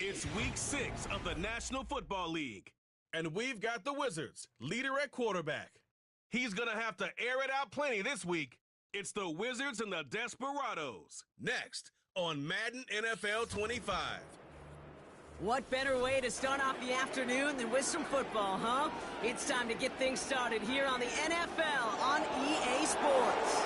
It's week 6 of the National Football League. And we've got the Wizards, leader at quarterback. He's going to have to air it out plenty this week. It's the Wizards and the Desperados. Next on Madden NFL 25. What better way to start off the afternoon than with some football, huh? It's time to get things started here on the NFL on EA Sports.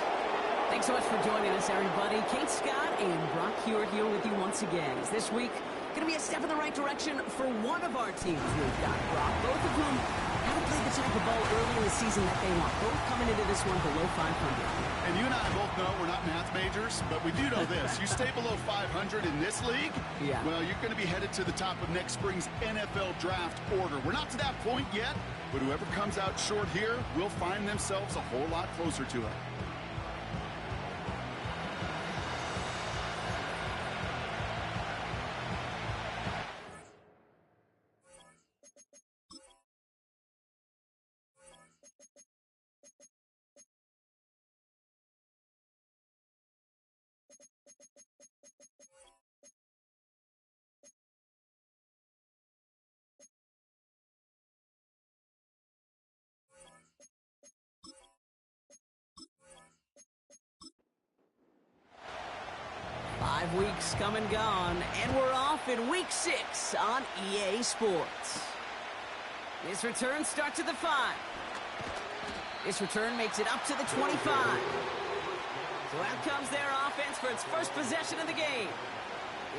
Thanks so much for joining us, everybody. Kate Scott and Brock Hewitt here with you once again. Is this week going to be a step in the right direction for one of our teams we've got, Brock, both of whom haven't played the type of ball early in the season that they want. Both coming into this one below 500. And you and I both know we're not math majors, but we do know this. You stay below 500 in this league, well, you're going to be headed to the top of next spring's NFL draft order. We're not to that point yet, but whoever comes out short here will find themselves a whole lot closer to it. Weeks come and gone, and we're off in week 6 on EA Sports. This return starts at the 5. This return makes it up to the 25. So out comes their offense for its first possession of the game.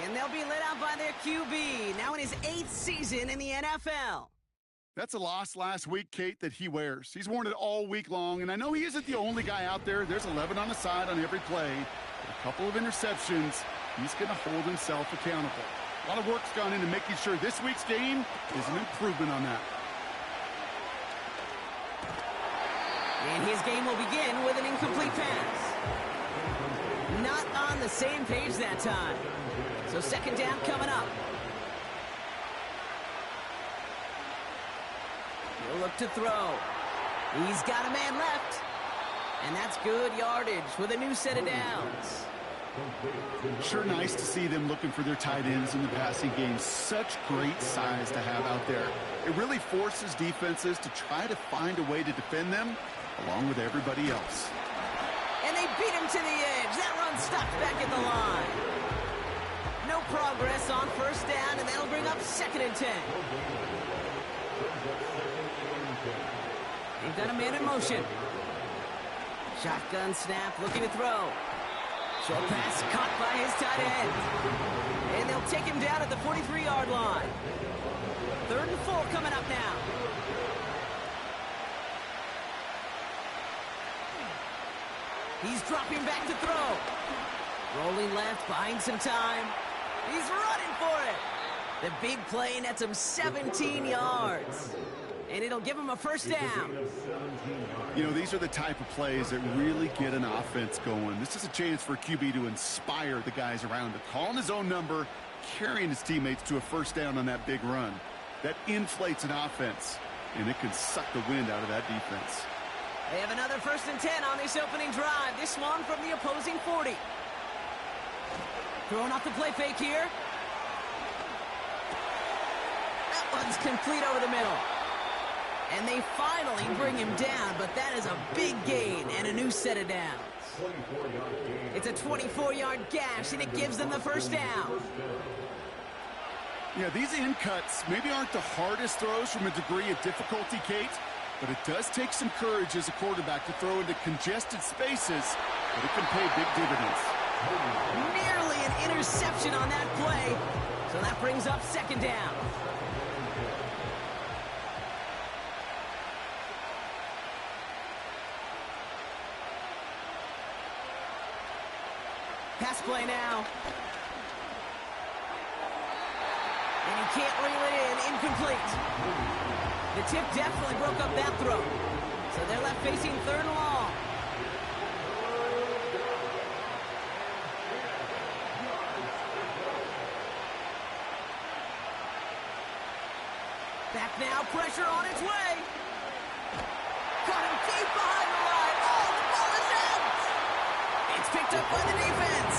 And they'll be led out by their QB, now in his 8th season in the NFL. That's a loss last week, Kate, that he wears. He's worn it all week long, and I know he isn't the only guy out there. There's 11 on the side on every play. A couple of interceptions. He's going to hold himself accountable. A lot of work's gone into making sure this week's game is an improvement on that. And his game will begin with an incomplete pass. Not on the same page that time. So second down coming up. He'll look to throw. He's got a man left. And that's good yardage with a new set of downs. Sure nice to see them looking for their tight ends in the passing game. Such great size to have out there. It really forces defenses to try to find a way to defend them along with everybody else. And they beat him to the edge. That run stopped back at the line. No progress on first down, and that'll bring up 2nd and 10. They've got a man in motion. Shotgun snap, looking to throw. Short pass caught by his tight end. And they'll take him down at the 43-yard line. 3rd and 4 coming up now. He's dropping back to throw. Rolling left, buying some time. He's running for it. The big play nets him 17 yards. And it'll give him a first down. You know, these are the type of plays that really get an offense going. This is a chance for QB to inspire the guys around him. Calling his own number, carrying his teammates to a first down on that big run. That inflates an offense, and it can suck the wind out of that defense. They have another 1st and 10 on this opening drive. This one from the opposing 40. Throwing off the play fake here. That one's complete over the middle. And they finally bring him down, but that is a big gain and a new set of downs. It's a 24-yard gash, and it gives them the first down. Yeah, these in cuts maybe aren't the hardest throws from a degree of difficulty, Kate, but it does take some courage as a quarterback to throw into congested spaces, but it can pay big dividends. Nearly an interception on that play, so that brings up 2nd down. Pass play now. And he can't reel it in. Incomplete. The tip definitely broke up that throw. So they're left facing 3rd and long. Back now. Pressure on its way. Caught him deep behind the line. Oh, the ball is out. It's picked up by the defense.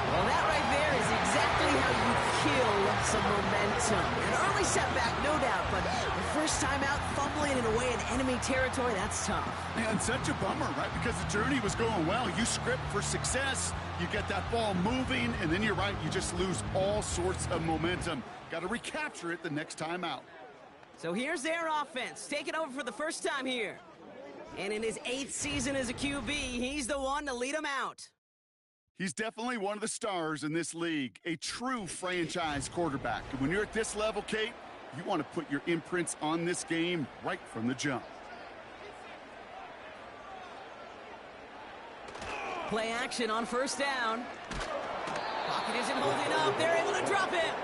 Well, that right there is exactly how you kill some momentum. An early setback, no doubt, but the first time out, fumbling it away in enemy territory, that's tough. Man, such a bummer, right? Because the journey was going well. You script for success, you get that ball moving, and then you're right, you just lose all sorts of momentum. Got to recapture it the next time out. So here's their offense, taking over for the first time here. And in his 8th season as a QB, he's the one to lead them out. He's definitely one of the stars in this league, a true franchise quarterback. And when you're at this level, Kate, you want to put your imprints on this game right from the jump. Play action on first down. Pocket isn't holding up. They're able to drop it.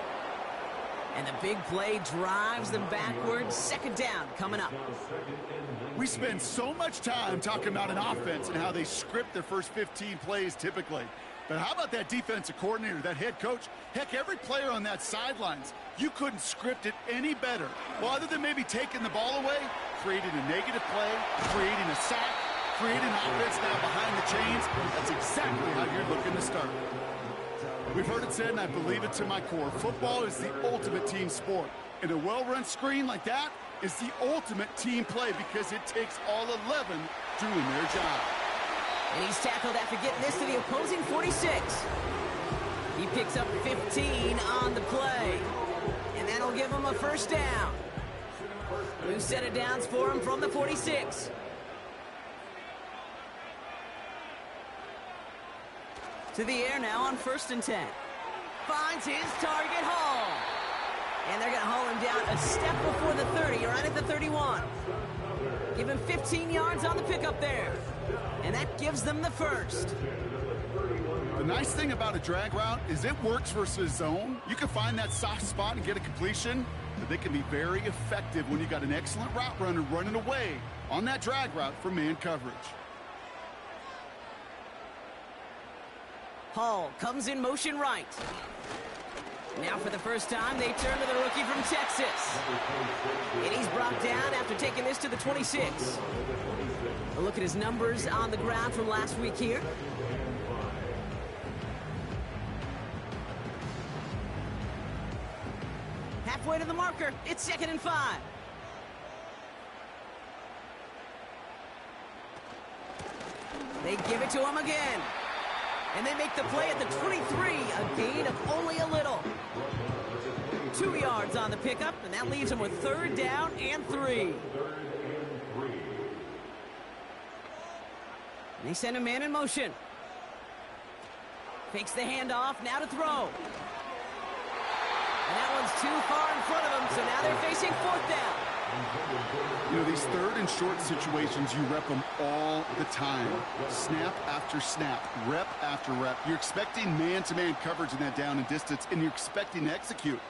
And the big play drives them backwards. Second down coming up. We spend so much time talking about an offense and how they script their first 15 plays typically. But how about that defensive coordinator, that head coach? Heck, every player on that sidelines, you couldn't script it any better. Well, other than maybe taking the ball away, creating a negative play, creating a sack, creating offense now behind the chains. That's exactly how you're looking to start. We've heard it said, and I believe it to my core, football is the ultimate team sport. And a well-run screen like that is the ultimate team play because it takes all 11 doing their job. And he's tackled after getting this to the opposing 46. He picks up 15 on the play. And that'll give him a first down. New set of downs for him from the 46. To the air now on 1st and 10. Finds his target, Hall. And they're going to haul him down a step before the 30, right at the 31. Give him 15 yards on the pickup there. And that gives them the first. The nice thing about a drag route is it works versus zone. You can find that soft spot and get a completion, but they can be very effective when you got an excellent route runner running away on that drag route for man coverage. Hall comes in motion right. Now for the first time, they turn to the rookie from Texas. And he's brought down after taking this to the 26. A look at his numbers on the ground from last week here. Halfway to the marker, it's 2nd and 5. They give it to him again. And they make the play at the 23, a gain of only a little. 2 yards on the pickup, and that leaves him with 3rd down and 3. And they send a man in motion. Fakes the handoff, now to throw. And that one's too far in front of him, so now they're facing 4th down. You know, these 3rd and short situations, you rep them all the time. Snap after snap, rep after rep. You're expecting man-to-man coverage in that down and distance, and you're expecting to execute.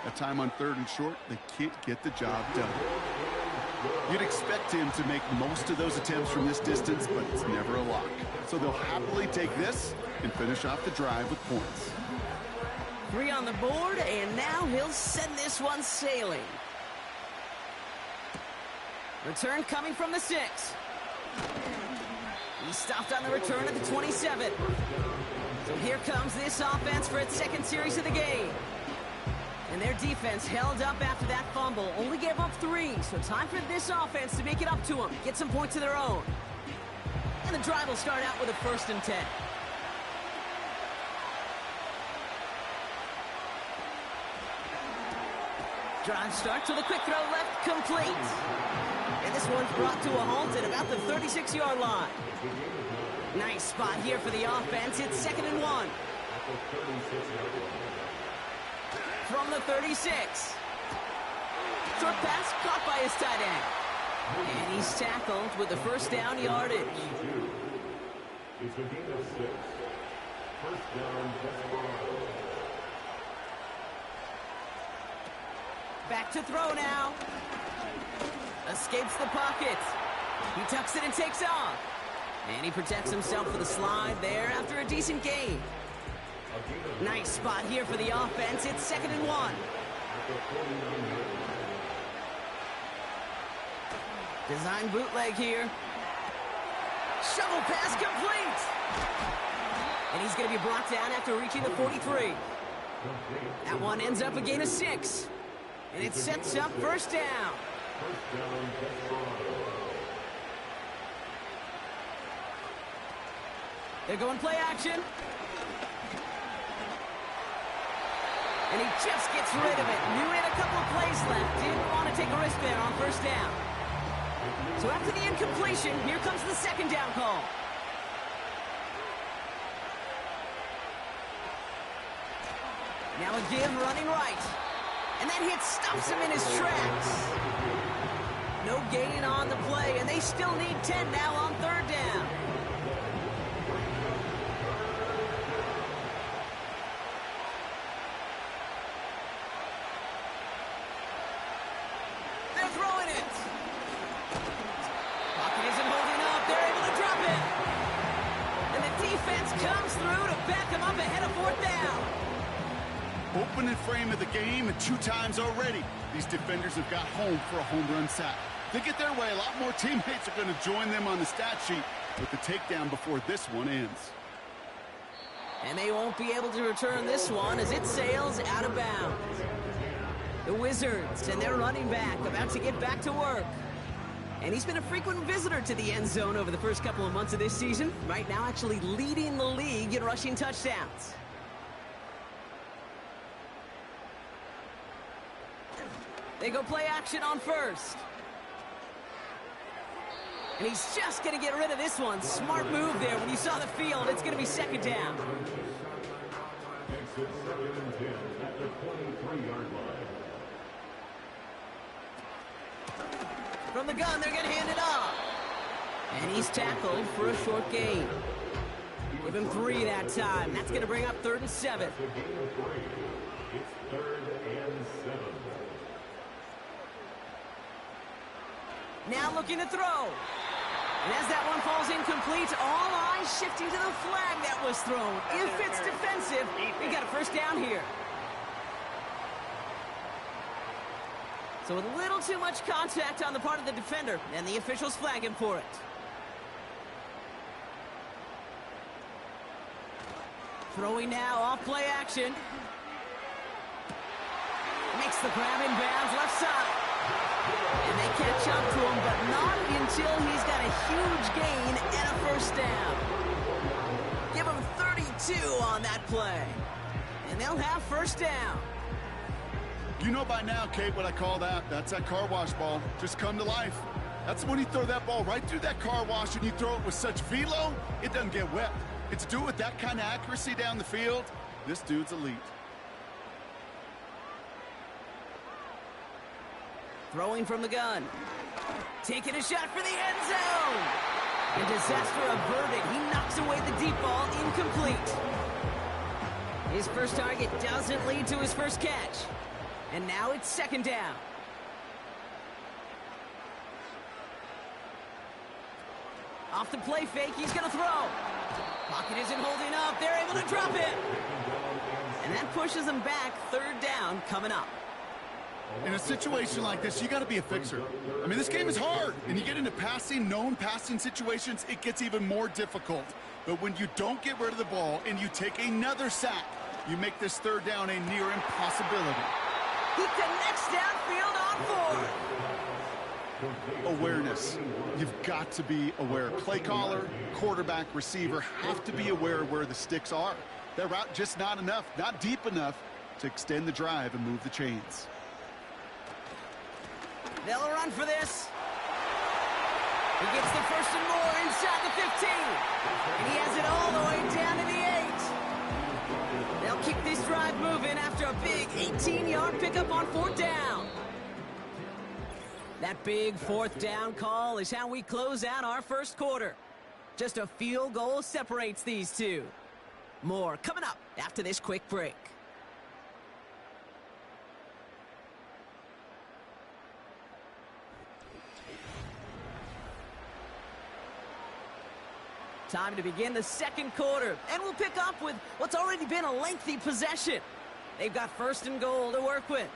That time on 3rd and short, they can't get the job done. You'd expect him to make most of those attempts from this distance, but it's never a lock. So they'll happily take this and finish off the drive with points. 3 on the board, and now he'll send this one sailing. Return coming from the 6. He stopped on the return at the 27. So here comes this offense for its 2nd series of the game. And their defense held up after that fumble. Only gave up 3, so time for this offense to make it up to them. Get some points of their own. And the drive will start out with a 1st and 10. Drive starts with a quick throw left, complete. And this one's brought to a halt at about the 36-yard line. Nice spot here for the offense. It's 2nd and 1. From the 36. Short pass caught by his tight end. And he's tackled with the 1st down yardage. Back to throw now. Escapes the pocket. He tucks it and takes off. And he protects himself with a slide there after a decent gain. Nice spot here for the offense. It's 2nd and 1. Design bootleg here. Shovel pass complete. And he's going to be brought down after reaching the 43. That one ends up a gain of 6. And it sets up first down. They're going play action. And he just gets rid of it. Knew he had a couple of plays left. Didn't want to take a risk there on first down. So after the incompletion, here comes the second down call. Now a give running right. And that hit stops him in his tracks. No gain on the play, and they still need 10 now on third down. They're throwing it. Pocket isn't holding up. They're able to drop it. And the defense comes through to back them up ahead of fourth down. Opening frame of the game, and 2 times already, these defenders have got home for a home run sack. They get their way, a lot more teammates are going to join them on the stat sheet with the takedown before this one ends. And they won't be able to return this one as it sails out of bounds. The Wizards and their running back about to get back to work. And he's been a frequent visitor to the end zone over the first couple of months of this season. Right now actually leading the league in rushing touchdowns. They go play action on first. And he's just going to get rid of this one. Smart move there when you saw the field. It's going to be second down. From the gun, they're going to hand it off. And he's tackled for a short gain. Give him 3 that time. That's going to bring up 3rd and 7. It's 3rd and 7. Now looking to throw. And as that one falls incomplete, all eyes shifting to the flag that was thrown. If it's defensive, we got a first down here. So with a little too much contact on the part of the defender, and the officials flag him for it. Throwing now off play action. Makes the grab in bounds left side. And they catch up to him, but not until he's got a huge gain and a first down. Give him 32 on that play. And they'll have first down. You know by now, Kate, what I call that. That's that car wash ball. Just come to life. That's when you throw that ball right through that car wash and you throw it with such velo, it doesn't get wet. It's do it with that kind of accuracy down the field. This dude's elite. Throwing from the gun. Taking a shot for the end zone. And disaster averted. He knocks away the deep ball, incomplete. His first target doesn't lead to his first catch. And now it's second down. Off the play fake, he's going to throw. Pocket isn't holding up. They're able to drop it. And that pushes them back. Third down coming up. In a situation like this, you got to be a fixer. I mean, this game is hard, and you get into known passing situations, it gets even more difficult. But when you don't get rid of the ball and you take another sack, you make this third down a near impossibility. He connects downfield on 4. Awareness. You've got to be aware. Play caller, quarterback, receiver have to be aware of where the sticks are. That route just not enough, not deep enough to extend the drive and move the chains. They'll run for this. He gets the first and more inside the 15. And he has it all the way down to the 8. They'll keep this drive moving after a big 18-yard pickup on fourth down. That big fourth down call is how we close out our first quarter. Just a field goal separates these two. More coming up after this quick break. Time to begin the second quarter, and we'll pick up with what's already been a lengthy possession. They've got first and goal to work with.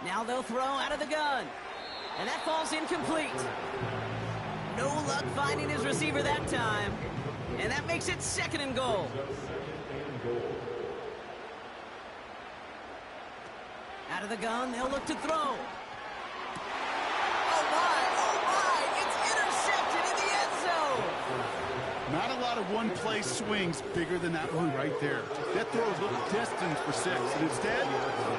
Now they'll throw out of the gun, and that falls incomplete. No luck finding his receiver that time, and that makes it second and goal. Out of the gun, they'll look to throw. Oh my, it's intercepted in the end zone. Not a lot of one-play swings bigger than that one right there. That throw looked destined for 6, and instead,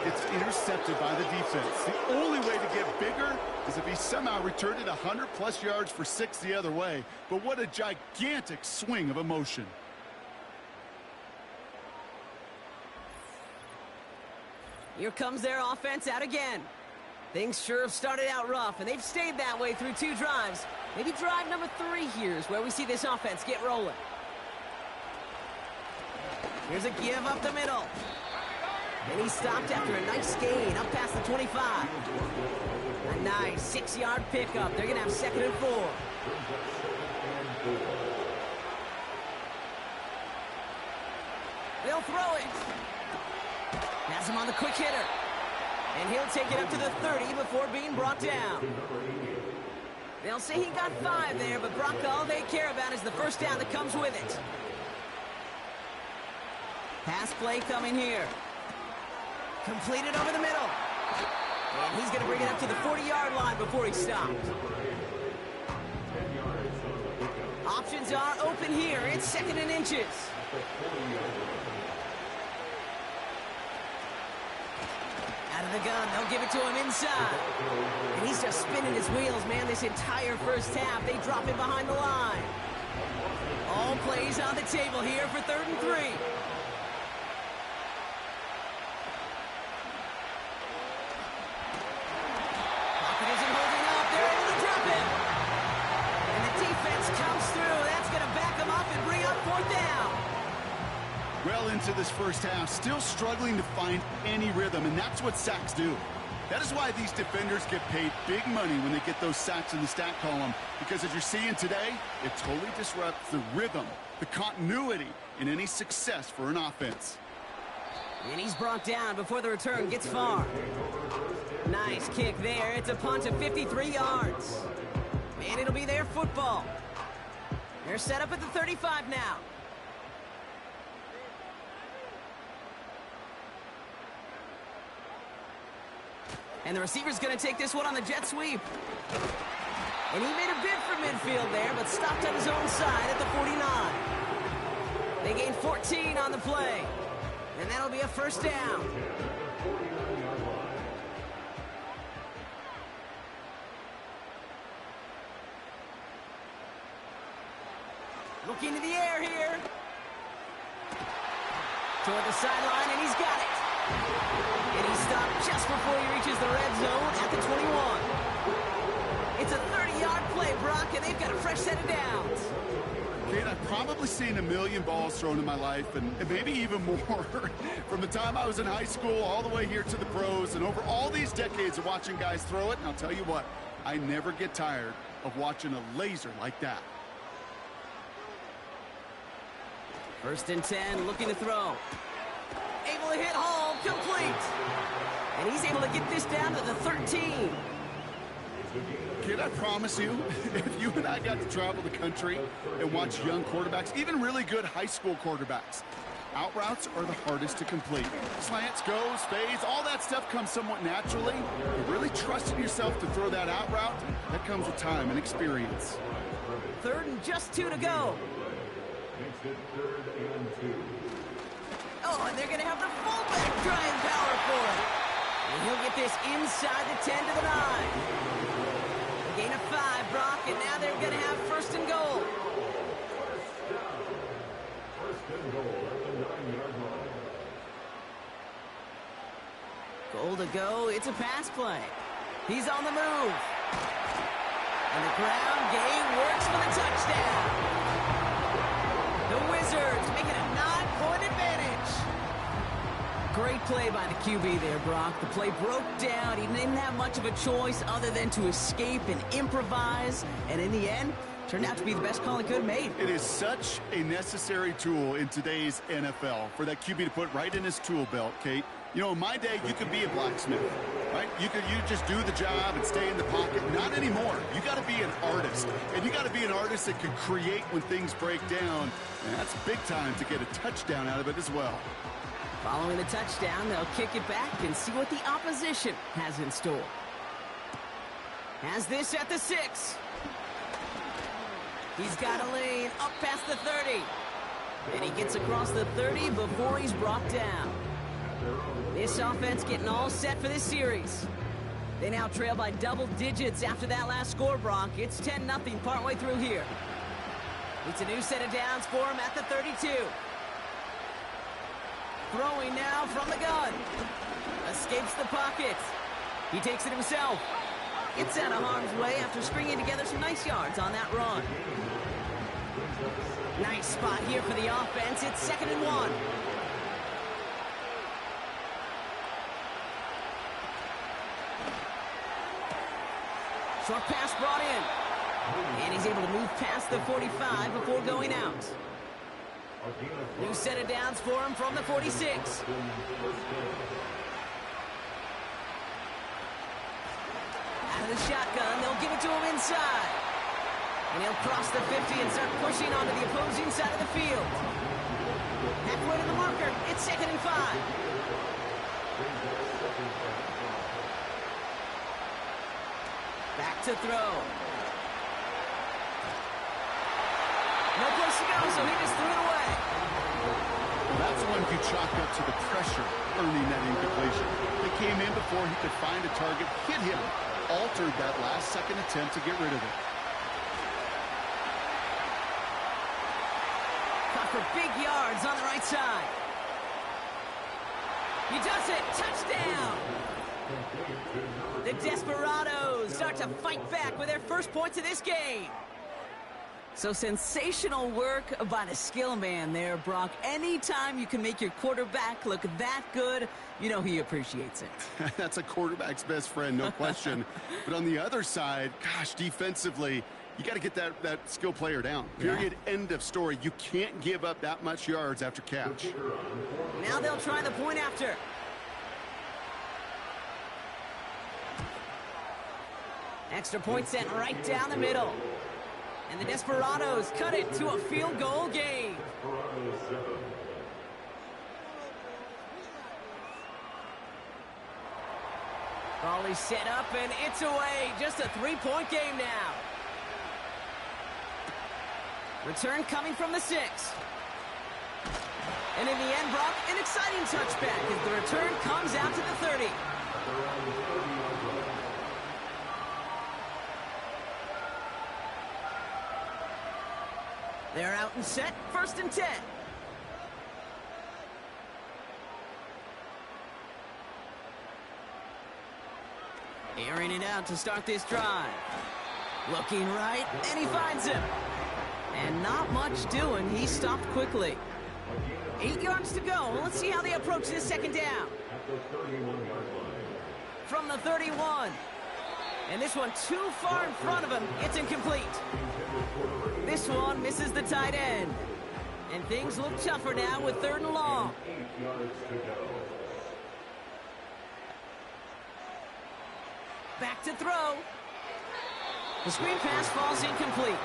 it's intercepted by the defense. The only way to get bigger is if he somehow returned it 100-plus yards for 6 the other way. But what a gigantic swing of emotion. Here comes their offense out again. Things sure have started out rough, and they've stayed that way through 2 drives. Maybe drive number 3 here is where we see this offense get rolling. Here's a give up the middle. And he stopped after a nice gain up past the 25. A nice 6-yard pickup. They're going to have 2nd and 4. They'll throw it. Has him on the quick hitter. And he'll take it up to the 30 before being brought down. They'll say he got 5 there, but Brock, all they care about is the first down that comes with it. Pass play coming here. Completed over the middle. And he's going to bring it up to the 40-yard line before he stopped. Options are open here. It's 2nd and inches. Out of the gun, they'll give it to him inside. And he's just spinning his wheels, man, this entire first half. They drop him behind the line. All plays on the table here for 3rd and 3. Pocket isn't holding up. They're able to drop him. And the defense comes through. That's going to back him up and bring up 4th down. Well into this first half, still struggling to find any rhythm, and that's what sacks do. That is why these defenders get paid big money when they get those sacks in the stat column, because as you're seeing today, it totally disrupts the rhythm, the continuity in any success for an offense. And he's brought down before the return gets far. Nice kick there. It's a punt of 53 yards. And it'll be their football. They're set up at the 35 now. And the receiver's going to take this one on the jet sweep. And he made a bid for midfield there, but stopped on his own side at the 49. They gained 14 on the play. And that'll be a first down. Looking to the air here. Toward the sideline, and he's got it. And he stopped just before he reaches the red zone at the 21. It's a 30-yard play, Brock, and they've got a fresh set of downs. Kate, I've probably seen a million balls thrown in my life, and maybe even more. From the time I was in high school all the way here to the pros, and over all these decades of watching guys throw it, and I'll tell you what, I never get tired of watching a laser like that. 1st and 10, looking to throw. Able to hit home, complete. And he's able to get this down to the 13. Kid, I promise you, if you and I got to travel the country and watch young quarterbacks, even really good high school quarterbacks, out routes are the hardest to complete. Slants, goes, fades, all that stuff comes somewhat naturally. But really trusting yourself to throw that out route, that comes with time and experience. 3rd and just 2 to go. Makes it 3rd and 2. Oh, and they're going to have the fullback trying power for it. And he'll get this inside the 10 to the 9. A gain of 5, Brock, and now they're going to have 1st and goal. First and goal at the 9-yard line. Goal to go. It's a pass play. He's on the move. And the ground game works for the touchdown. The Wizards make it a 9-point advantage. Great play by the QB there, Brock. The play broke down. He didn't have much of a choice other than to escape and improvise. And in the end, turned out to be the best call he could have made. It is such a necessary tool in today's NFL for that QB to put right in his tool belt, Kate. You know, in my day, you could be a blacksmith, right? You just do the job and stay in the pocket. Not anymore. You got to be an artist. And you got to be an artist that can create when things break down. And that's big time to get a touchdown out of it as well. Following the touchdown, they'll kick it back and see what the opposition has in store. Has this at the 6. He's got a lane up past the 30. And he gets across the 30 before he's brought down. This offense getting all set for this series. They now trail by double digits after that last score, Brock. It's 10-0 partway through here. It's a new set of downs for him at the 32. Throwing now from the gun. Escapes the pocket. He takes it himself. Gets out of harm's way after stringing together some nice yards on that run. Nice spot here for the offense. It's 2nd and 1. Short pass brought in. And he's able to move past the 45 before going out. New set of downs for him from the 46. Out of the shotgun, they'll give it to him inside. And he'll cross the 50 and start pushing onto the opposing side of the field. Halfway to the marker, it's 2nd and 5. Back to throw. No place to go, so he just threw it away. Well, that's one you chalk up to the pressure earning that incompletion. They came in before he could find a target, hit him, altered that last-second attempt to get rid of it. Caught for big yards on the right side. He does it. Touchdown. The Desperados start to fight back with their first points of this game. So sensational work by the skill man there, Brock. Anytime you can make your quarterback look that good, you know he appreciates it. That's a quarterback's best friend, no question. But on the other side, gosh, defensively, you got to get that skill player down. Period. Yeah. End of story. You can't give up that much yards after catch. Now they'll try the point after. Extra point sent right down the middle. And the Desperados cut it to a field goal game. Ball is set up and it's away. Just a 3-point game now. Return coming from the 6. And in the end, Brock, an exciting touchback as the return comes out to the 30. They're out and set, 1st and 10. Airing it out to start this drive. Looking right, and he finds him. And not much doing. He stopped quickly. 8 yards to go. Let's see how they approach this 2nd down. From the 31. And this one too far in front of him. It's incomplete. This one misses the tight end. And things look tougher now with 3rd and long. Back to throw. The screen pass falls incomplete.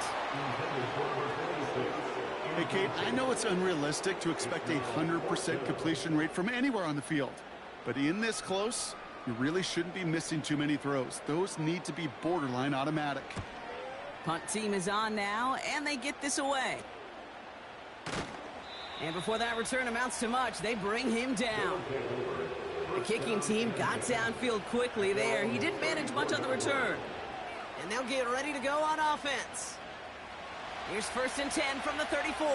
Hey, Kate, I know it's unrealistic to expect a 100% completion rate from anywhere on the field. But in this close, you really shouldn't be missing too many throws. Those need to be borderline automatic. Punt team is on now, and they get this away. And before that return amounts to much, they bring him down. The kicking team got downfield quickly there. He didn't manage much on the return. And they'll get ready to go on offense. Here's 1st and 10 from the 34.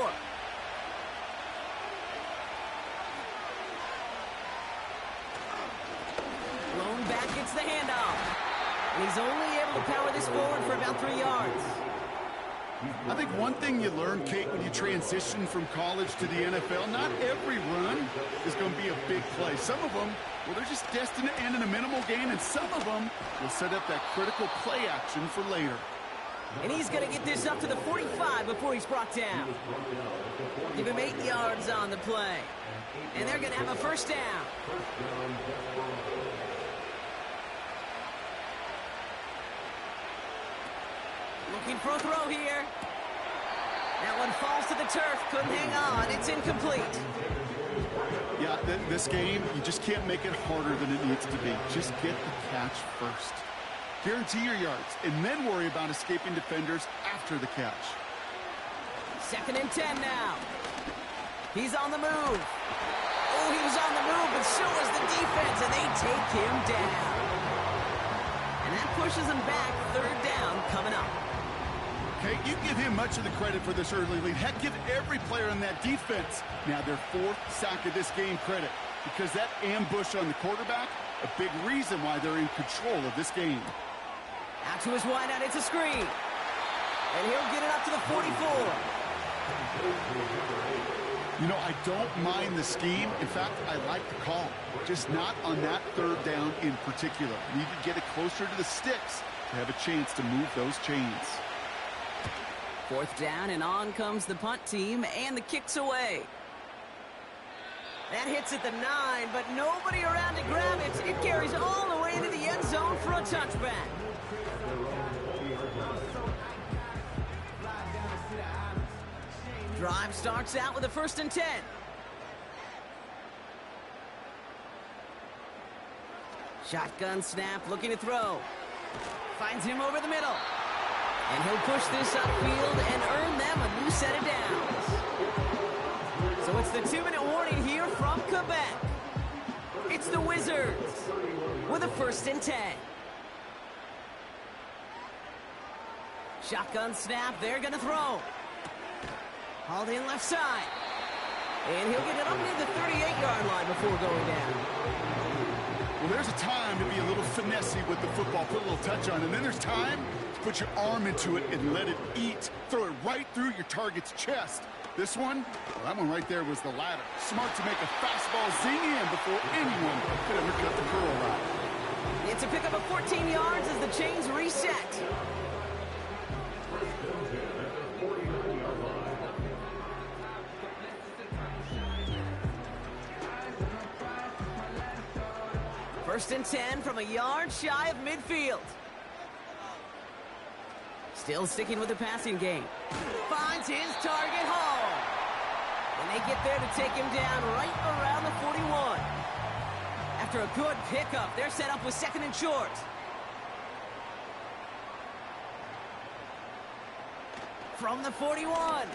Blown back gets the handoff. And he's only able to power this forward for about 3 yards. I think one thing you learn, Kate, when you transition from college to the NFL, not every run is going to be a big play. Some of them, well, they're just destined to end in a minimal gain, and some of them will set up that critical play action for later. And he's going to get this up to the 45 before he's brought down. Give him 8 yards on the play. And they're going to have a 1st down. Looking for a throw here. That one falls to the turf. Couldn't hang on. It's incomplete. Yeah, this game, you just can't make it harder than it needs to be. Just get the catch first. Guarantee your yards, and then worry about escaping defenders after the catch. 2nd and 10 now. He's on the move. Oh, he was on the move, but so was the defense, and they take him down. And that pushes him back. 3rd down coming up. Okay, you give him much of the credit for this early lead. Heck, give every player on that defense now their 4th sack of this game credit, because that ambush on the quarterback, a big reason why they're in control of this game. Out to his wideout, it's a screen. And he'll get it up to the 44. You know, I don't mind the scheme. In fact, I like the call. Just not on that 3rd down in particular. Need to get it closer to the sticks to have a chance to move those chains. 4th down, and on comes the punt team, and the kick's away. That hits at the 9, but nobody around to grab it. It carries all the way into the end zone for a touchback. Drive starts out with a 1st and 10. Shotgun snap, looking to throw. Finds him over the middle. And he'll push this upfield and earn them a new set of downs. So it's the 2-minute warning here from Quebec. It's the Wizards with a 1st and 10. Shotgun snap, they're going to throw. Hauled in left side. And he'll get it up near the 38-yard line before going down. Well, there's a time to be a little finessey with the football, put a little touch on, and then there's time to put your arm into it and let it eat. Throw it right through your target's chest. This one, well, that one right there was the latter. Smart to make a fastball zing in before anyone could undercut the curl route. It's a pickup of 14 yards as the chains reset. First and 10 from a yard shy of midfield. Still sticking with the passing game. Finds his target Hall. And they get there to take him down right around the 41. After a good pickup, they're set up with 2nd and short. From the 41.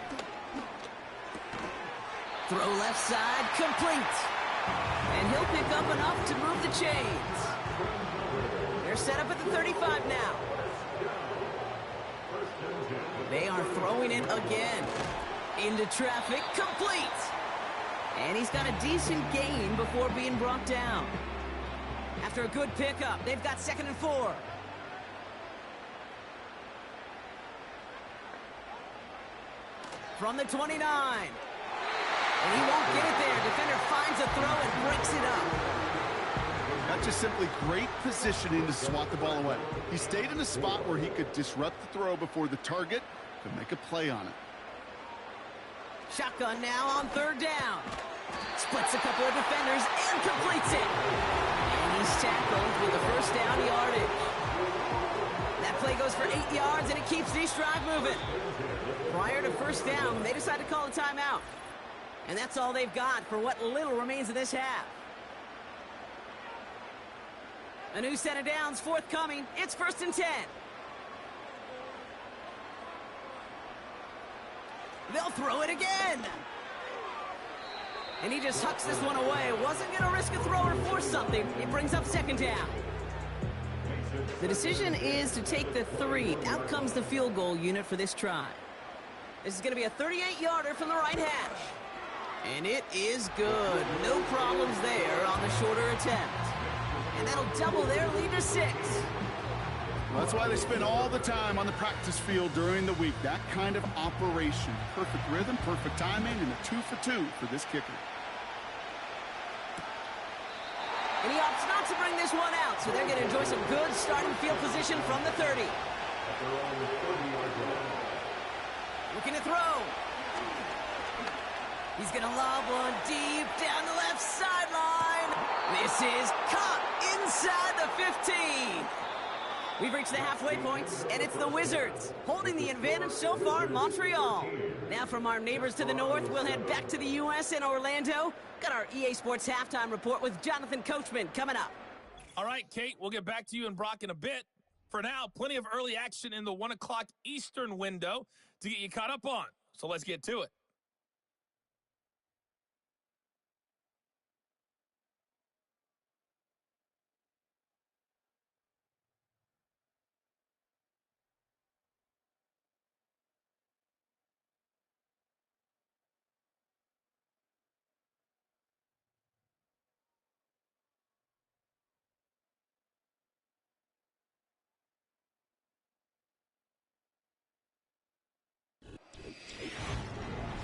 Throw left side, complete. And he'll pick up enough to move the chains. They're set up at the 35 now. They are throwing it again. Into traffic, complete. And he's got a decent gain before being brought down. After a good pickup, they've got 2nd and 4. From the 29. And he won't get it there. Defender finds a throw and breaks it up. That's just simply great positioning to swat the ball away. He stayed in a spot where he could disrupt the throw before the target could make a play on it. Shotgun now on 3rd down. Splits a couple of defenders and completes it. And he's tackled with the 1st down yardage. That play goes for 8 yards, and it keeps this drive moving. Prior to 1st down, they decide to call a timeout. And that's all they've got for what little remains of this half. A new set of downs forthcoming. It's 1st and 10. They'll throw it again. And he just hucks this one away. Wasn't going to risk a throw or force something. It brings up 2nd down. The decision is to take the 3. Out comes the field goal unit for this try. This is going to be a 38-yarder from the right hash. And it is good. No problems there on the shorter attempt. And that'll double their lead to 6. Well, that's why they spend all the time on the practice field during the week. That kind of operation. Perfect rhythm, perfect timing, and a 2 for 2 for this kicker. And he opts not to bring this one out, so they're going to enjoy some good starting field position from the 30. Looking to throw. He's going to lob one deep down the left sideline. This is caught inside the 15. We've reached the halfway points, and it's the Wizards holding the advantage so far in Montreal. Now from our neighbors to the north, we'll head back to the U.S. and Orlando. Got our EA Sports halftime report with Jonathan Coachman coming up. All right, Kate, we'll get back to you and Brock in a bit. For now, plenty of early action in the 1 o'clock Eastern window to get you caught up on. So let's get to it.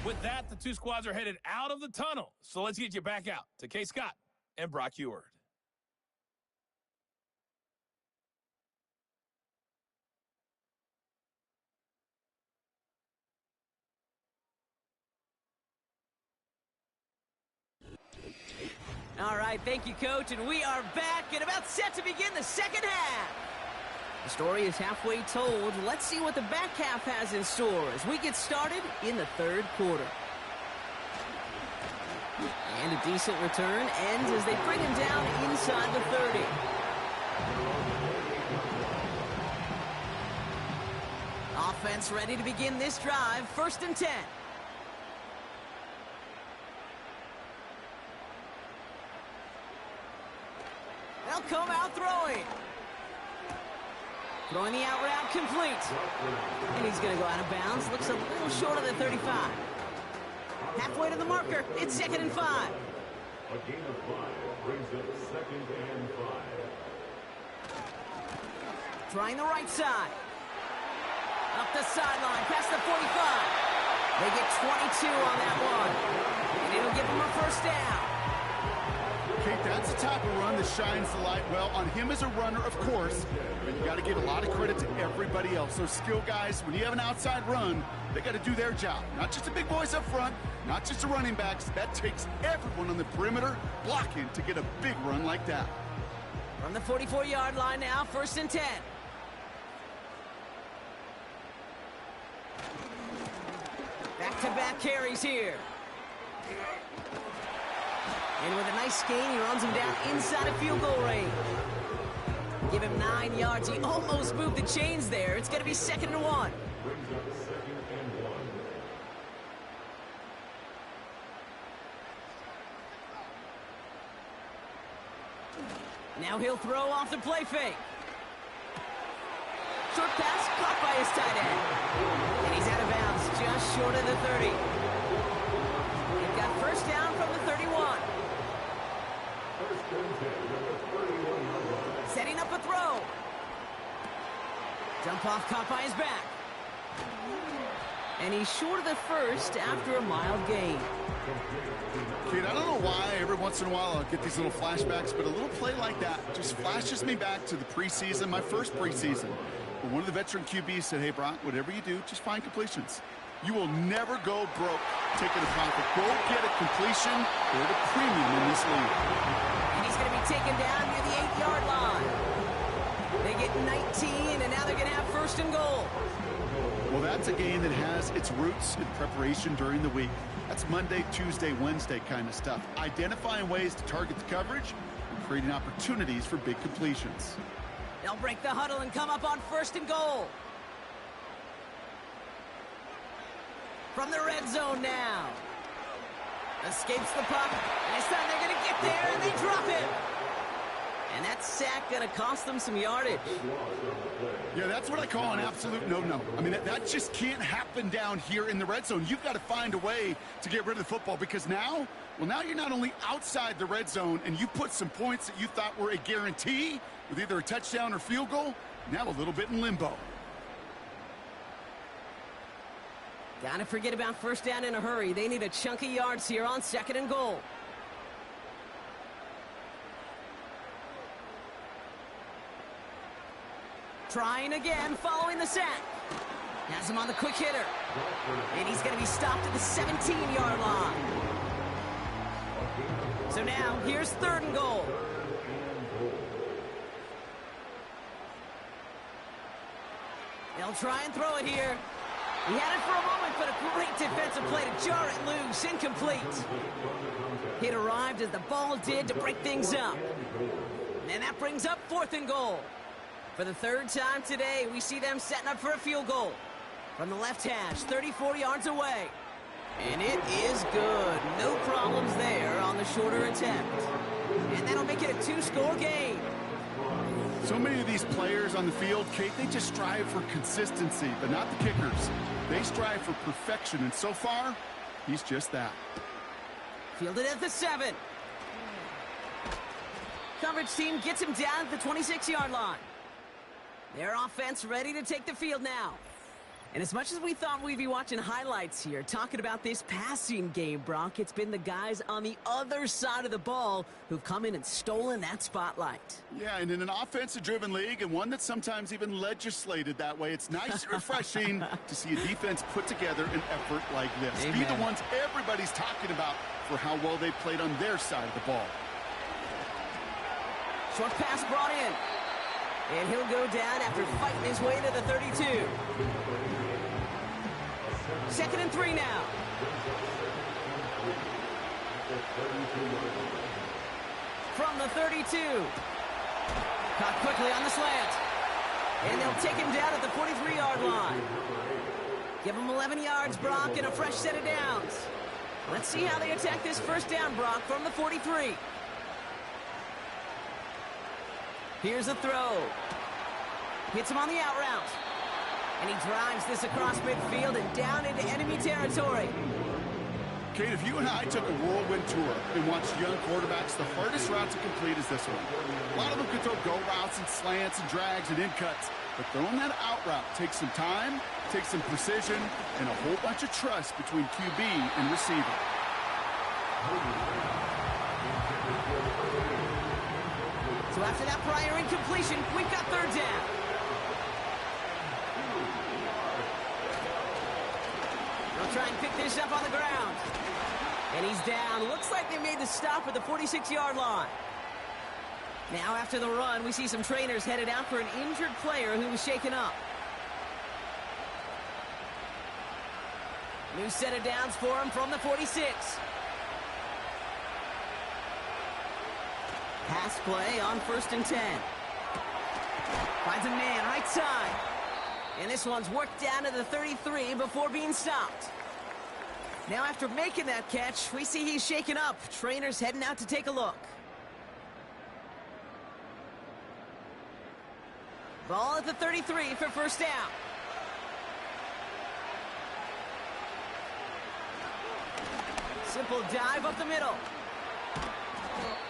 With that, the two squads are headed out of the tunnel. So let's get you back out to Kay Scott and Brock Eward. All right, thank you, Coach, and we are back and about set to begin the second half. The story is halfway told. Let's see what the back half has in store as we get started in the third quarter. And a decent return ends as they bring him down inside the 30. Offense ready to begin this drive, 1st and 10. They'll come out throwing. Throwing the out route complete. And he's going to go out of bounds. Looks a little short of the 35. Halfway to the marker. It's 2nd and 5. A gain of 5 brings up 2nd and 5. Trying the right side. Up the sideline, past the 45. They get 22 on that one. And it'll give them a 1st down. Kate, that's the type of run that shines the light well on him as a runner, of course, but you got to give a lot of credit to everybody else. Those skill guys, when you have an outside run, they got to do their job. Not just the big boys up front, not just the running backs. That takes everyone on the perimeter blocking to get a big run like that. From the 44-yard line now, 1st and 10. Back-to-back carries here. And with a nice gain, he runs him down inside of field goal range. Give him 9 yards. He almost moved the chains there. It's going to be 2nd and 1. Brings up 2nd and 1. Now he'll throw off the play fake. Short pass caught by his tight end. And he's out of bounds just short of the 30. They've got 1st down from the 31. Setting up a throw. Jump off caught by his back. And he's short of the 1st after a mild gain. Kate, I don't know why every once in a while I'll get these little flashbacks, but a little play like that just flashes me back to the preseason, my first preseason. But one of the veteran QBs said, hey, Brock, whatever you do, just find completions. You will never go broke taking a profit. Go get a completion or the premium in this league. And he's going to be taken down near the 8-yard line. They get 19, and now they're going to have 1st and goal. Well, that's a game that has its roots in preparation during the week. That's Monday, Tuesday, Wednesday kind of stuff. Identifying ways to target the coverage and creating opportunities for big completions. They'll break the huddle and come up on 1st and goal. From the red zone now. Escapes the puck. And this time they're going to get there, and they drop him. And that sack going to cost them some yardage. Yeah, that's what I call an absolute no-no. I mean, that just can't happen down here in the red zone. You've got to find a way to get rid of the football because now you're not only outside the red zone and you put some points that you thought were a guarantee with either a touchdown or field goal, now a little bit in limbo. Gotta forget about 1st down in a hurry. They need a chunk of yards here on 2nd and goal. Trying again, following the sack. Has him on the quick hitter. And he's going to be stopped at the 17-yard line. So now, here's 3rd and goal. try and throw it here. He had it for a moment, but a great defensive play to jar it loose. Incomplete. It arrived as the ball did to break things up. And that brings up 4th and goal. For the 3rd time today, we see them setting up for a field goal. From the left hash, 34 yards away. And it is good. No problems there on the shorter attempt. And that'll make it a 2-score game. So many of these players on the field, Kate, they just strive for consistency, but not the kickers. They strive for perfection, and so far, he's just that. Fielded at the 7. Coverage team gets him down at the 26-yard line. Their offense ready to take the field now. And as much as we thought we'd be watching highlights here, talking about this passing game, Brock, it's been the guys on the other side of the ball who've come in and stolen that spotlight. Yeah, and in an offensive-driven league, and one that's sometimes even legislated that way, it's nice and refreshing to see a defense put together an effort like this. Amen. Be the ones everybody's talking about for how well they played on their side of the ball. Short pass brought in. And he'll go down after fighting his way to the 32. 2nd and 3 now. From the 32. Caught quickly on the slant. And they'll take him down at the 43-yard line. Give him 11 yards, Brock, and a fresh set of downs. Let's see how they attack this 1st down, Brock, from the 43. Here's a throw. Hits him on the out route. And he drives this across midfield and down into enemy territory. Kate, if you and I took a whirlwind tour and watched young quarterbacks, the hardest route to complete is this one. A lot of them can throw go routes and slants and drags and in cuts, but throwing that out route takes some time, takes some precision, and a whole bunch of trust between QB and receiver. So after that prior incompletion, we've got 3rd down. They'll try and pick this up on the ground. And he's down. Looks like they made the stop at the 46-yard line. Now after the run, we see some trainers headed out for an injured player who was shaken up. New set of downs for him from the 46. Pass play on 1st and 10. Finds a man right side. And this one's worked down to the 33 before being stopped. Now after making that catch, we see he's shaken up. Trainers heading out to take a look. Ball at the 33 for 1st down. Simple dive up the middle.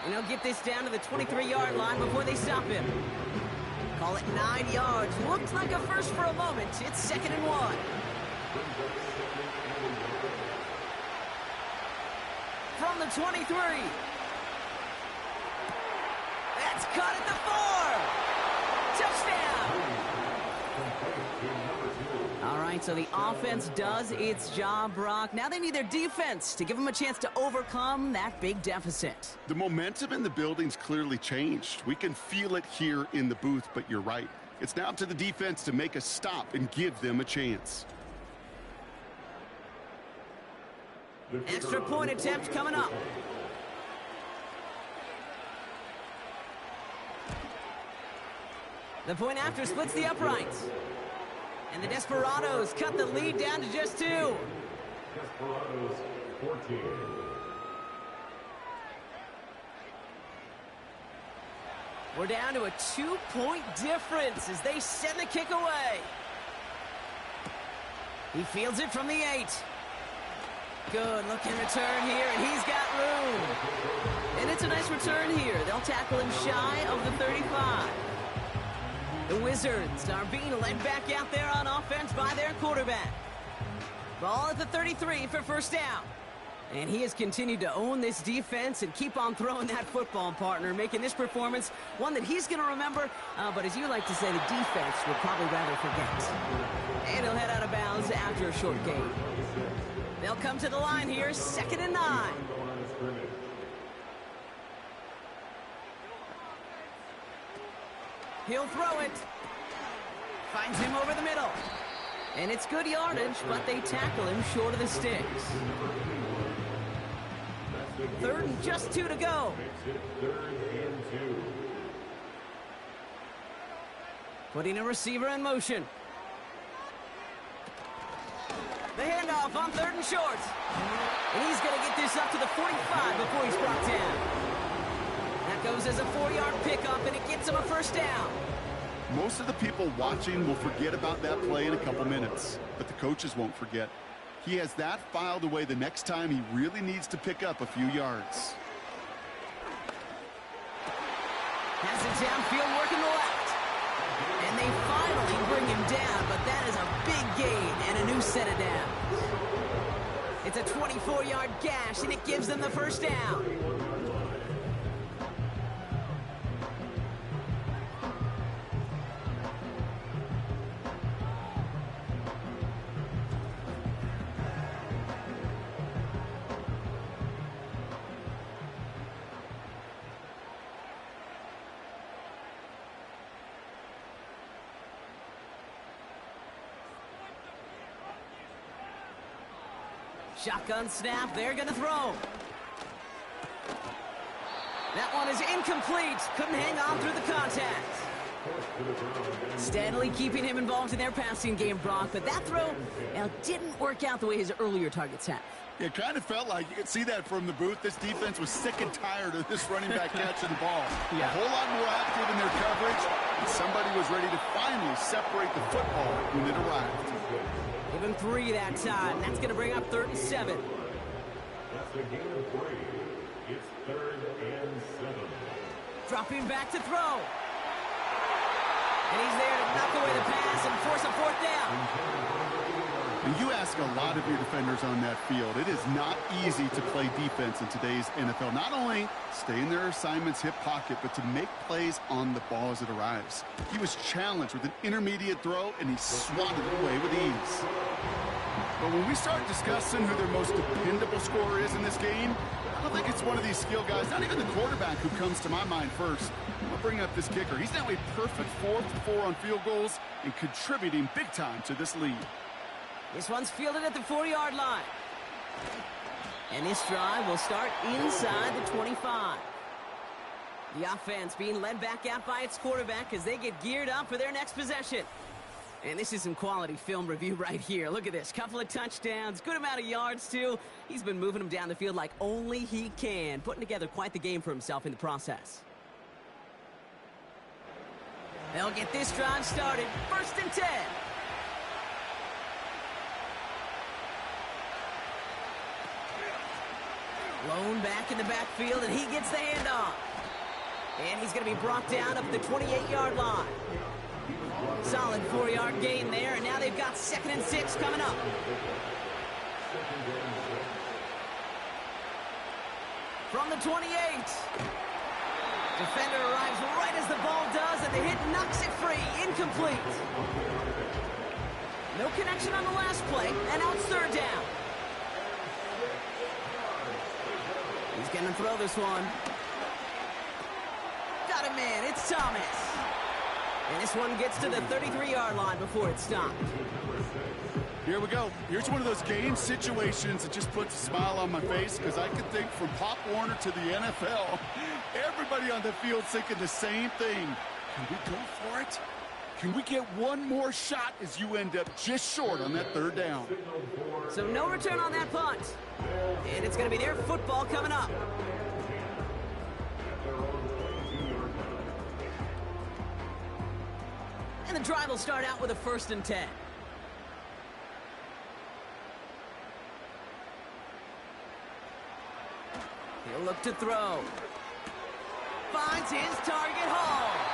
And he'll get this down to the 23-yard line before they stop him. Call it 9 yards. Looked like a first for a moment. It's 2nd and 1. From the 23. That's caught at the 4. Touchdown. All right, so the offense does its job, Brock. Now they need their defense to give them a chance to overcome that big deficit. The momentum in the building's clearly changed. We can feel it here in the booth, but you're right. It's now up to the defense to make a stop and give them a chance. Extra point attempt coming up. The point after splits the uprights. And the Desperados cut the lead down to just 2. Desperados 14. We're down to a 2-point difference as they send the kick away. He fields it from the 8. Good looking return here, and he's got room. And it's a nice return here. They'll tackle him shy of the 35. The Wizards are being led back out there on offense by their quarterback. Ball at the 33 for 1st down. And he has continued to own this defense and keep on throwing that football, partner, making this performance one that he's going to remember, but as you like to say, the defense would probably rather forget. And he'll head out of bounds after a short gain. They'll come to the line here, 2nd and 9. He'll throw it. Finds him over the middle. And it's good yardage, but they tackle him short of the sticks. 3rd and just 2 to go. Putting a receiver in motion. The handoff on 3rd and short. And he's going to get this up to the 45 before he's brought down. That goes as a 4-yard pickup, and it gets him a first down. Most of the people watching will forget about that play in a couple minutes, but the coaches won't forget. He has that filed away the next time he really needs to pick up a few yards. Has it downfield working the left. And they finally bring him down, but that is a big gain and a new set of downs. It's a 24-yard gash, and it gives them the first down. Shotgun snap, they're going to throw. That one is incomplete. Couldn't hang on through the contact. Steadily keeping him involved in their passing game, Brock, but that throw didn't work out the way his earlier targets have. It kind of felt like, you could see that from the booth, this defense was sick and tired of this running back catching the ball. A whole lot more active in their coverage, and somebody was ready to finally separate the football when it arrived. Give him 3 that time. That's going to bring up 3rd and 7. That's a gain of 3. It's 3rd and 7. Dropping back to throw. And he's there to knock away the pass and force a 4th down. And you ask a lot of your defenders on that field. It is not easy to play defense in today's NFL. Not only stay in their assignment's hip pocket, but to make plays on the ball as it arrives. He was challenged with an intermediate throw, and he swatted it away with ease. But when we start discussing who their most dependable scorer is in this game, I don't think it's one of these skill guys, not even the quarterback, who comes to my mind first. I'll bring up this kicker. He's now a perfect 4 for 4 on field goals and contributing big time to this lead. This one's fielded at the 4-yard line. And this drive will start inside the 25. The offense being led back out by its quarterback as they get geared up for their next possession. And this is some quality film review right here. Look at this. Couple of touchdowns. Good amount of yards, too. He's been moving them down the field like only he can. Putting together quite the game for himself in the process. They'll get this drive started. 1st and 10. Lone back in the backfield, and he gets the handoff. And he's going to be brought down up the 28-yard line. Solid 4-yard gain there, and now they've got 2nd and 6 coming up. From the 28. Defender arrives right as the ball does, and the hit knocks it free. Incomplete. No connection on the last play, and now it's 3rd down. He's going to throw this one. Got him in. It's Thomas. And this one gets to the 33-yard line before it's stopped. Here we go. Here's one of those game situations that just puts a smile on my face, because I can think from Pop Warner to the NFL, everybody on the field thinking the same thing. Can we go for it? Can we get one more shot as you end up just short on that 3rd down? So no return on that punt. And it's going to be their football coming up. And the drive will start out with a 1st and 10. He'll look to throw. Finds his target, Hall.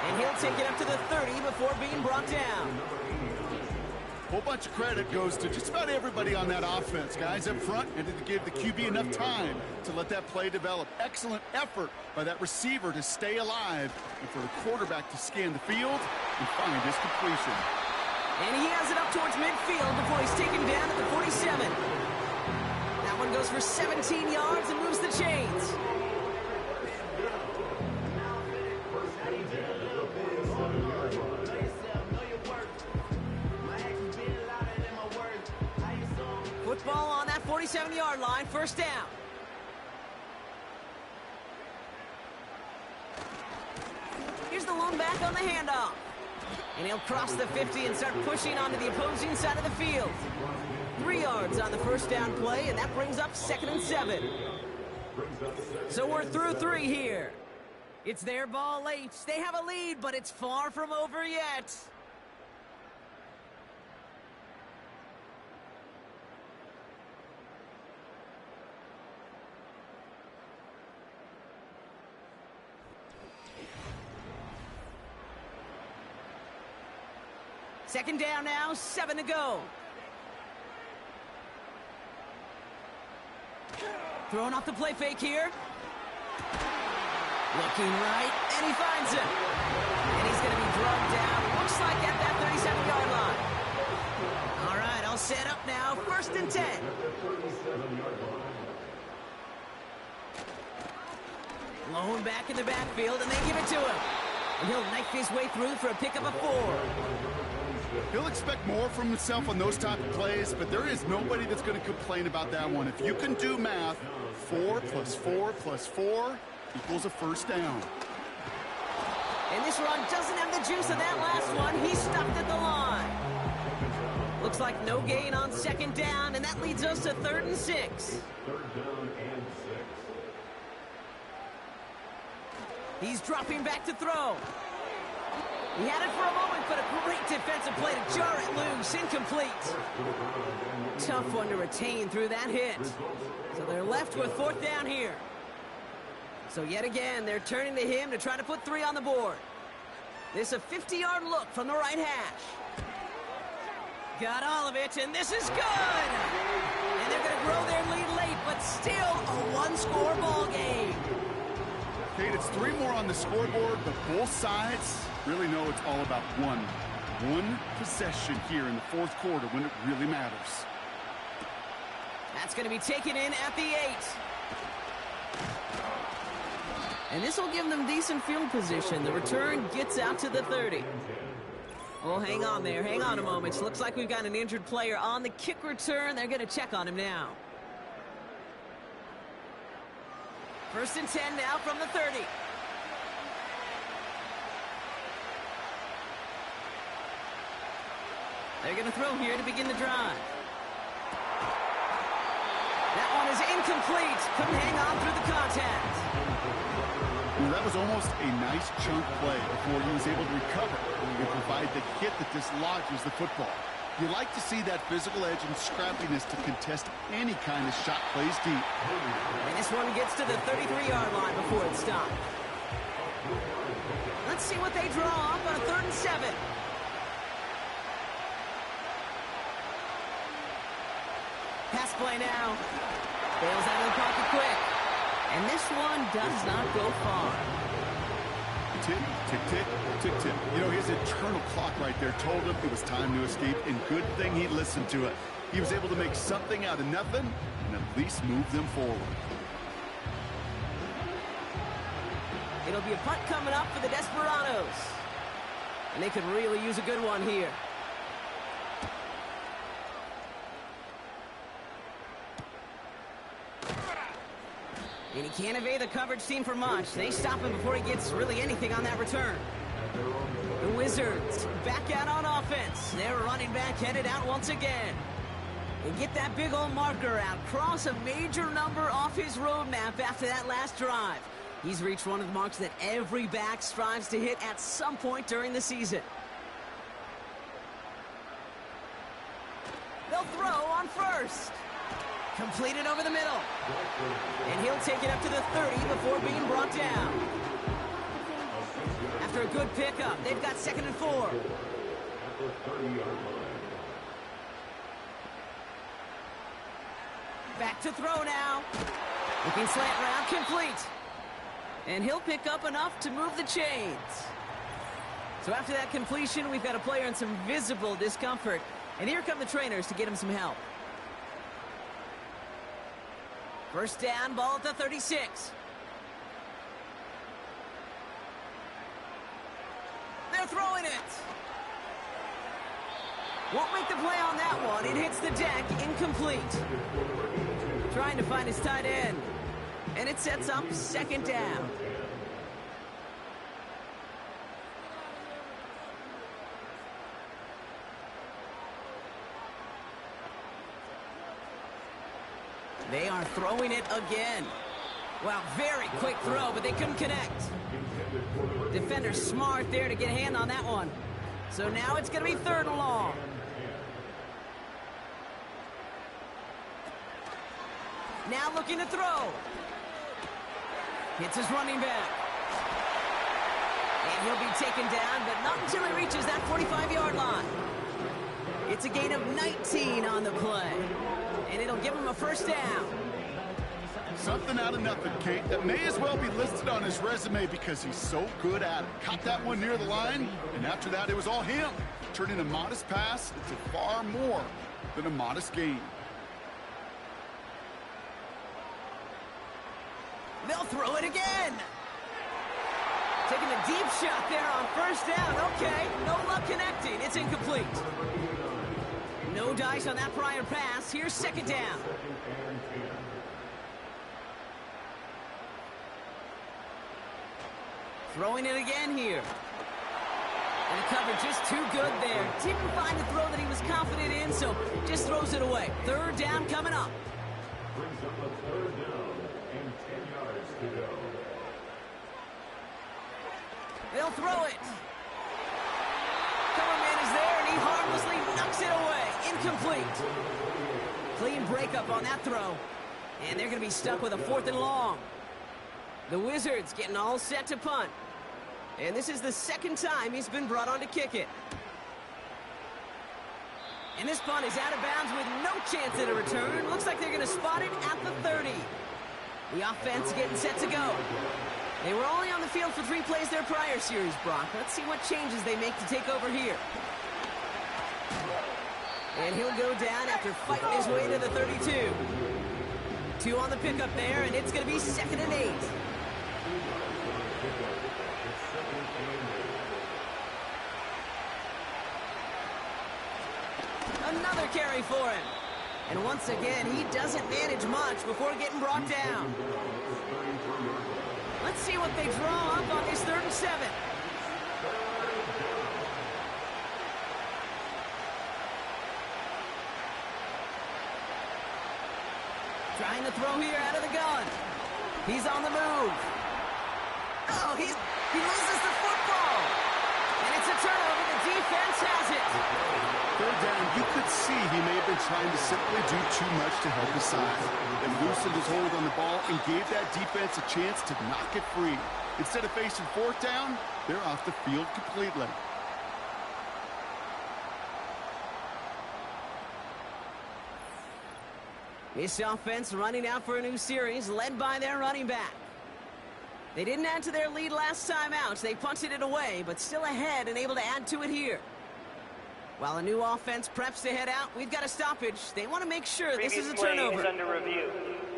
And he'll take it up to the 30 before being brought down. Whole bunch of credit goes to just about everybody on that offense. Guys up front had to give the QB enough time to let that play develop. Excellent effort by that receiver to stay alive, and for the quarterback to scan the field and find his completion. And he has it up towards midfield before he's taken down at the 47. That one goes for 17 yards and moves the chains. 37-yard line, first down. Here's the lone back on the handoff. And he'll cross the 50 and start pushing onto the opposing side of the field. 3 yards on the first down play, and that brings up 2nd and 7. So we're through 3 here. It's their ball late. They have a lead, but it's far from over yet. Second down now, 7 to go. Throwing off the play fake here. Looking right, and he finds him. And he's going to be drugged down, looks like at that 37-yard line. All right, all set up now, 1st and 10. Lone back in the backfield, and they give it to him. And he'll knife his way through for a pickup of 4. He'll expect more from himself on those type of plays, but there is nobody that's going to complain about that one. If you can do math, 4 + 4 + 4 equals a first down. And this run doesn't have the juice of that last one. He's stopped at the line. Looks like no gain on 2nd down, and that leads us to 3rd and 6. 3rd down and 6. He's dropping back to throw. He had it for a moment, but a great defensive play to jar it loose. Incomplete. Tough one to retain through that hit. So they're left with 4th down here. So yet again, they're turning to him to try to put 3 on the board. This is a 50-yard look from the right hash. Got all of it, and this is good! And they're going to grow their lead late, but still a 1-score ball game. Kate, it's 3 more on the scoreboard, but both sides really know it's all about one possession here in the 4th quarter when it really matters. That's going to be taken in at the 8. And this will give them decent field position. The return gets out to the 30. Well, hang on there. Hang on a moment. Looks like we've got an injured player on the kick return. They're going to check on him now. 1st and 10 now from the 30. They're going to throw here to begin the drive. That one is incomplete. Couldn't hang on through the contact. Well, that was almost a nice chunk play before he was able to recover and provide the hit that dislodges the football. You like to see that physical edge and scrappiness to contest any kind of shot plays deep. And this one gets to the 33-yard line before it's stopped. Let's see what they draw up on a 3rd and 7. Pass play now. Bails out of the pocket quick. And this one does not go far. Tick, tick, tick, tick, tick. You know, his internal clock right there told him it was time to escape, and good thing he listened to it. He was able to make something out of nothing and at least move them forward. It'll be a punt coming up for the Desperados. And they could really use a good one here. And he can't evade the coverage team for much. They stop him before he gets really anything on that return. The Wizards back out on offense. Their running back headed out once again. And get that big old marker out. Cross a major number off his roadmap after that last drive. He's reached one of the marks that every back strives to hit at some point during the season. They'll throw on 1st. Completed over the middle. And he'll take it up to the 30 before being brought down. After a good pickup, they've got 2nd and 4. Back to throw now. Looking slant route, complete. And he'll pick up enough to move the chains. So after that completion, we've got a player in some visible discomfort. And here come the trainers to get him some help. 1st down, ball at the 36. They're throwing it. Won't make the play on that one. It hits the deck, incomplete. Trying to find his tight end. And it sets up second down. They are throwing it again. Wow, very quick throw, but they couldn't connect. Defender smart there to get a hand on that one. So now it's going to be 3rd and long. Now looking to throw. Hits his running back. And he'll be taken down, but not until he reaches that 45-yard line. It's a gain of 19 on the play. And it'll give him a first down. Something out of nothing, Kate, that may as well be listed on his resume because he's so good at it. Caught that one near the line, and after that, it was all him. Turning a modest pass into far more than a modest gain. They'll throw it again. Taking a deep shot there on first down. Okay, no luck connecting. It's incomplete. No dice on that prior pass. Here's second down. Throwing it again here. And the coverage just too good there. Didn't find the throw that he was confident in, so just throws it away. 3rd down coming up. Brings up a 3rd down and 10 yards to go. They'll throw it. Cover man is there, and he harmlessly knocks it away. Incomplete. Clean breakup on that throw. And they're going to be stuck with a 4th and long. The Wizards getting all set to punt. And this is the 2nd time he's been brought on to kick it. And this punt is out of bounds with no chance at a return. Looks like they're going to spot it at the 30. The offense getting set to go. They were only on the field for 3 plays their prior series, Brock. Let's see what changes they make to take over here. And he'll go down after fighting his way to the 32. 2 on the pickup there, and it's going to be 2nd and 8. Another carry for him. And once again, he doesn't manage much before getting brought down. Let's see what they draw up on this 3rd and 7. Trying to throw here out of the gun. He's on the move. Oh, he loses the football. And it's a turnover. The defense has it. 3rd down, you could see he may have been trying to simply do too much to help his side. And loosened his hold on the ball and gave that defense a chance to knock it free. Instead of facing 4th down, they're off the field completely. This offense running out for a new series, led by their running back. They didn't add to their lead last time out. They punted it away, but still ahead and able to add to it here. While a new offense preps to head out, we've got a stoppage. They want to make sure this is a turnover. Is under review.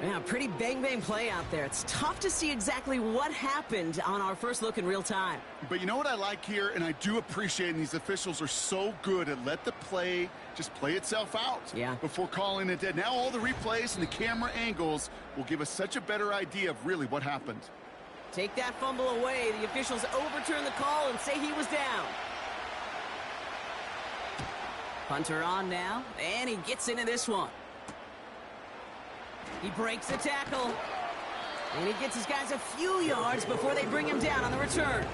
Yeah, pretty bang-bang play out there. It's tough to see exactly what happened on our first look in real time. But you know what I like here, and I do appreciate, and these officials are so good at let the play just play itself out before calling it dead. Now all the replays and the camera angles will give us such a better idea of really what happened. Take that fumble away. The officials overturn the call and say he was down. Punter on now, and he gets into this one. He breaks the tackle, and he gets his guys a few yards before they bring him down on the return.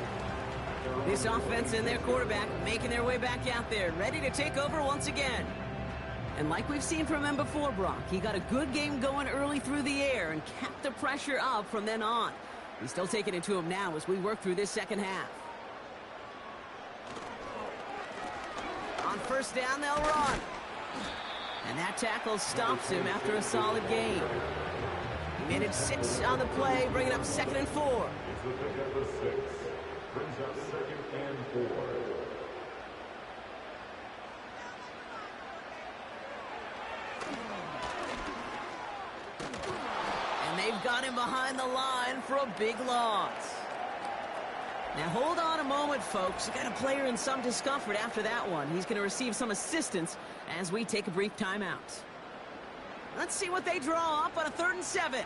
This offense and their quarterback making their way back out there, ready to take over once again. And like we've seen from him before, Brock, he got a good game going early through the air and kept the pressure up from then on. He's still taking it to him now as we work through this second half. On first down, they'll run. And that tackle stops him after a solid gain. He managed 6 on the play, bringing up 2nd and 4. It's the pickup of 6. Brings up 2nd and 4. And they've got him behind the line for a big loss. Now hold on a moment, folks. You got a player in some discomfort after that one. He's going to receive some assistance as we take a brief timeout. Let's see what they draw up on a 3rd and 7.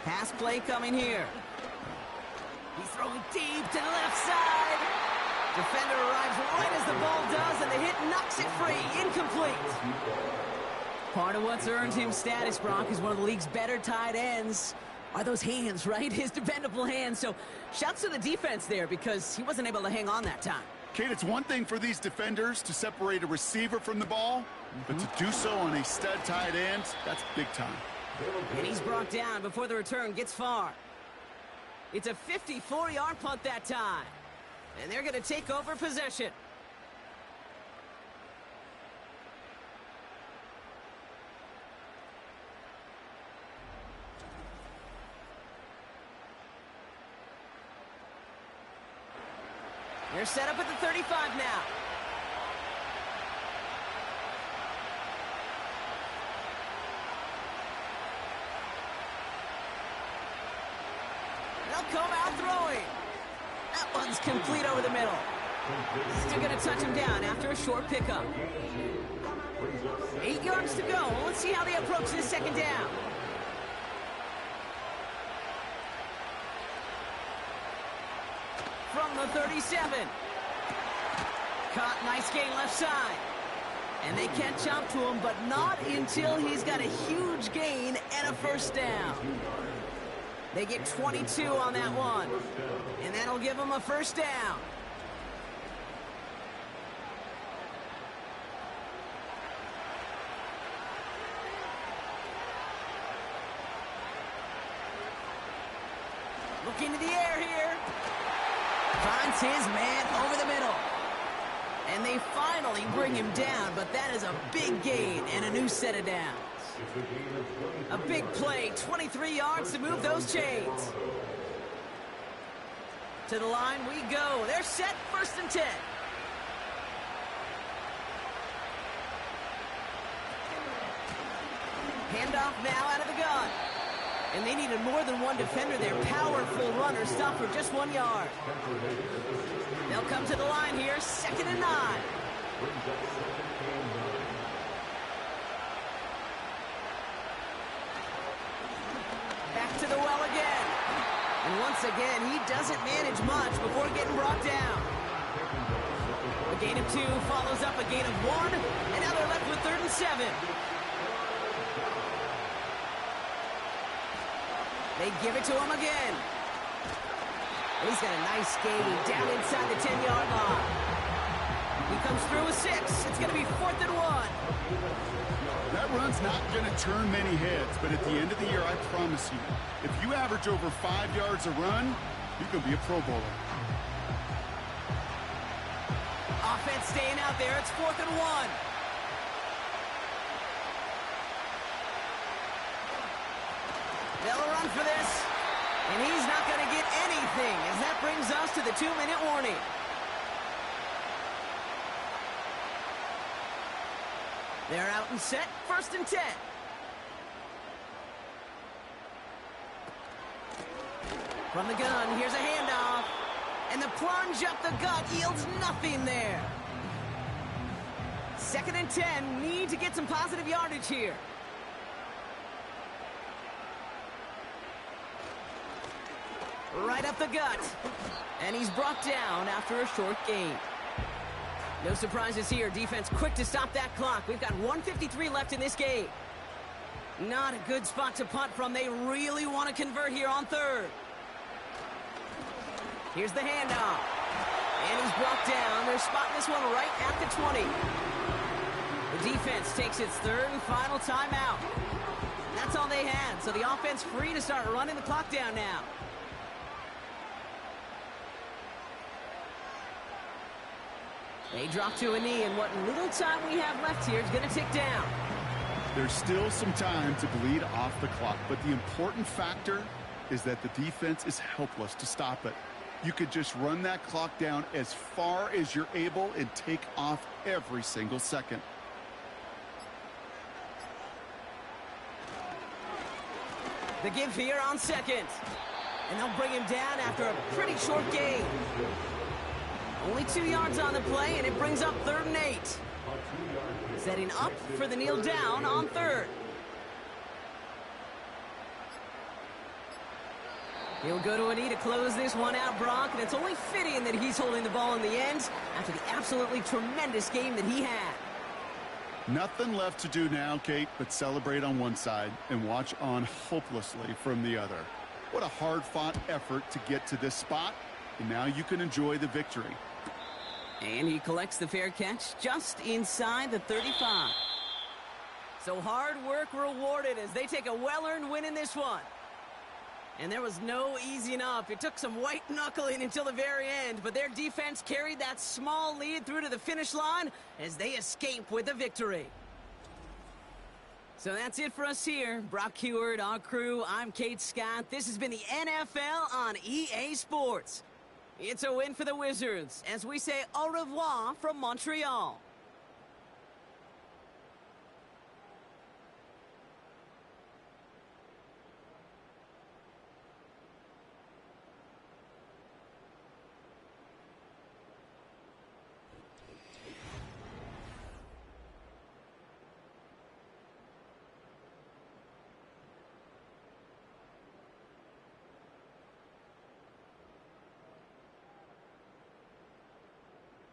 Pass play coming here. He's throwing deep to the left side. Defender arrives right as the ball does, and the hit knocks it free. Incomplete. Part of what's earned him status, Brock, is one of the league's better tight ends. Are those hands, right? His dependable hands. So shouts to the defense there because he wasn't able to hang on that time. Kate, it's one thing for these defenders to separate a receiver from the ball, but to do so on a stud tight end, that's big time. And he's brought down before the return gets far. It's a 54-yard punt that time. And they're going to take over possession. They're set up at the 35 now. They'll come out throwing. That one's complete over the middle. Still going to touch him down after a short pickup. 8 yards to go. Let's see how they approach this 2nd down. From the 37. Caught, nice gain left side. And they catch up to him, but not until he's got a huge gain and a 1st down. They get 22 on that one. And that'll give them a 1st down. Look into the air here. Finds his man over the middle. And they finally bring him down, but that is a big gain and a new set of downs. A big play, 23 yards to move those chains. To the line we go. They're set, 1st and 10. Handoff now out of the gun. And they needed more than one defender there. Powerful runner, stop for just 1 yard. They'll come to the line here, 2nd and 9. Back to the well again. And once again, he doesn't manage much before getting brought down. A gain of 2 follows up a gain of 1, and now they're left with 3rd and 7. They give it to him again. And he's got a nice gain down inside the 10-yard line. He comes through with 6. It's going to be 4th and 1. That run's not going to turn many heads, but at the end of the year, I promise you, if you average over 5 yards a run, you're going to be a Pro Bowler. Offense staying out there. It's 4th and 1. They'll run for this, and he's not going to get anything as that brings us to the 2-minute warning. They're out and set, 1st and 10. From the gun, here's a handoff, and the plunge up the gut yields nothing there. 2nd and 10, need to get some positive yardage here. Right up the gut. And he's brought down after a short gain. No surprises here. Defense quick to stop that clock. We've got 1:53 left in this game. Not a good spot to punt from. They really want to convert here on 3rd. Here's the handoff. And he's brought down. They're spotting this one right at the 20. The defense takes its 3rd and final timeout. That's all they had. So the offense free to start running the clock down now. They drop to a knee, and what little time we have left here is going to tick down. There's still some time to bleed off the clock, but the important factor is that the defense is helpless to stop it. You could just run that clock down as far as you're able and take off every single second. The give here on second. And they'll bring him down after a pretty short gain. Only 2 yards on the play, and it brings up 3rd and 8. Setting up for the kneel down on 3rd. He'll go to a knee to close this one out, Brock, and it's only fitting that he's holding the ball in the end after the absolutely tremendous game that he had. Nothing left to do now, Kate, but celebrate on one side and watch on hopelessly from the other. What a hard-fought effort to get to this spot, and now you can enjoy the victory. And he collects the fair catch just inside the 35. So hard work rewarded as they take a well-earned win in this one. And there was no easing up. It took some white knuckling until the very end, but their defense carried that small lead through to the finish line as they escape with the victory. So that's it for us here. Brock Heward, our crew, I'm Kate Scott. This has been the NFL on EA Sports. It's a win for the Wizards as we say au revoir from Montreal.